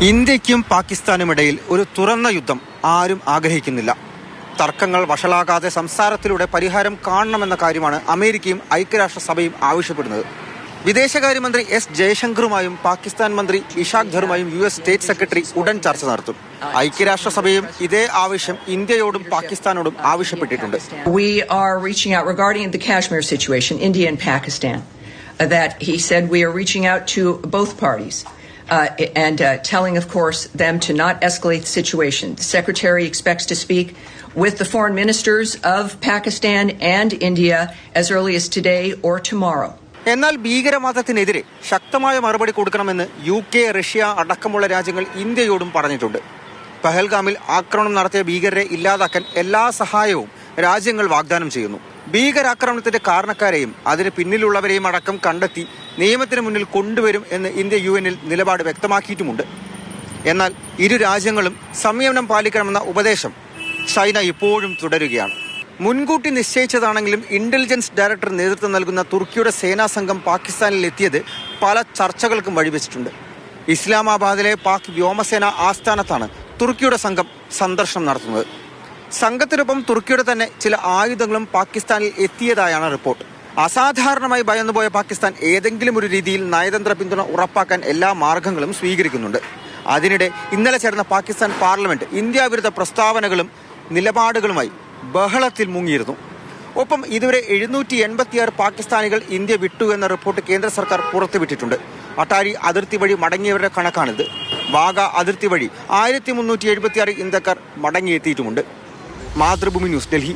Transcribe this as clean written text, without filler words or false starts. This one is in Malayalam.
ഇന്ത്യയ്ക്കും പാകിസ്ഥാനുമിടയിൽ ഒരു തുറന്ന യുദ്ധം ആരും ആഗ്രഹിക്കുന്നില്ല. തർക്കങ്ങൾ വഷളാകാതെ സംസാരത്തിലൂടെ പരിഹാരം കാണണമെന്ന കാര്യമാണ് അമേരിക്കയും ഐക്യരാഷ്ട്രസഭയും ആവശ്യപ്പെടുന്നത്. വിദേശകാര്യമന്ത്രി എസ് ജയശങ്കറുമായും പാകിസ്ഥാൻ മന്ത്രി ഇഷാഖ് ധറുമായും US സ്റ്റേറ്റ് സെക്രട്ടറി ഉടൻ ചർച്ച നടത്തും. ഐക്യരാഷ്ട്രസഭയും ഇതേ ആവശ്യം ഇന്ത്യയോടും പാകിസ്ഥാനോടും ആവശ്യപ്പെട്ടിട്ടുണ്ട്. We are reaching out regarding the Kashmir situation, India and Pakistan. That he said we are reaching out to both parties. And telling, of course, them to not escalate the situation. The Secretary expects to speak with the foreign ministers of Pakistan and India as early as today or tomorrow. എന്നാൽ ഭീകരവാദത്തിനെതിരെ ശക്തമായ മറുപടി കൊടുക്കണമെന്ന് UK, റഷ്യ അടക്കമുള്ള രാജ്യങ്ങൾ ഇന്ത്യയോടും പറഞ്ഞിട്ടുണ്ട്. പഹൽഗാമിൽ ആക്രമണം നടത്തിയ ഭീകരരെ ഇല്ലാതാക്കാൻ എല്ലാ സഹായവും രാജ്യങ്ങൾ വാഗ്ദാനം ചെയ്യുന്നു. ഭീകരാക്രമണത്തിന്റെ കാരണക്കാരെയും അതിന് പിന്നിലുള്ളവരെയും അടക്കം കണ്ടെത്തി നിയമത്തിന് മുന്നിൽ കൊണ്ടുവരും എന്ന് ഇന്ത്യ UN-ൽ നിലപാട് വ്യക്തമാക്കിയിട്ടുമുണ്ട്. എന്നാൽ ഇരു രാജ്യങ്ങളും സംയമനം പാലിക്കണമെന്ന ഉപദേശം ചൈന ഇപ്പോഴും തുടരുകയാണ്. മുൻകൂട്ടി നിശ്ചയിച്ചതാണെങ്കിലും ഇന്റലിജൻസ് ഡയറക്ടർ നേതൃത്വം നൽകുന്ന തുർക്കിയുടെ സേനാ സംഘം പാകിസ്ഥാനിൽ എത്തിയത് പല ചർച്ചകൾക്കും വഴിവെച്ചിട്ടുണ്ട്. ഇസ്ലാമാബാദിലെ പാക് വ്യോമസേന ആസ്ഥാനത്താണ് തുർക്കിയുടെ സംഘം സന്ദർശനം നടത്തുന്നത്. സംഘത്തിനൊപ്പം തുർക്കിയുടെ തന്നെ ചില ആയുധങ്ങളും പാകിസ്ഥാനിൽ എത്തിയതായാണ് റിപ്പോർട്ട്. അസാധാരണമായി ഭയന്നുപോയ പാകിസ്ഥാൻ ഏതെങ്കിലും ഒരു രീതിയിൽ നയതന്ത്ര പിന്തുണ ഉറപ്പാക്കാൻ എല്ലാ മാർഗങ്ങളും സ്വീകരിക്കുന്നുണ്ട്. അതിനിടെ ഇന്നലെ ചേർന്ന പാകിസ്ഥാൻ പാർലമെന്റ് ഇന്ത്യ വിരുദ്ധ പ്രസ്താവനകളും നിലപാടുകളുമായി ബഹളത്തിൽ മുങ്ങിയിരുന്നു. ഒപ്പം ഇതുവരെ 786 പാകിസ്ഥാനികൾ ഇന്ത്യ വിട്ടു എന്ന റിപ്പോർട്ട് കേന്ദ്ര സർക്കാർ പുറത്തുവിട്ടിട്ടുണ്ട്. അട്ടാരി അതിർത്തി വഴി മടങ്ങിയവരുടെ കണക്കാണിത്. വാഗ അതിർത്തി വഴി 1376 ഇന്ത്യക്കാർ മടങ്ങിയെത്തിയിട്ടുമുണ്ട്. മാതൃഭൂമി ന്യൂസ്, ഡൽഹി.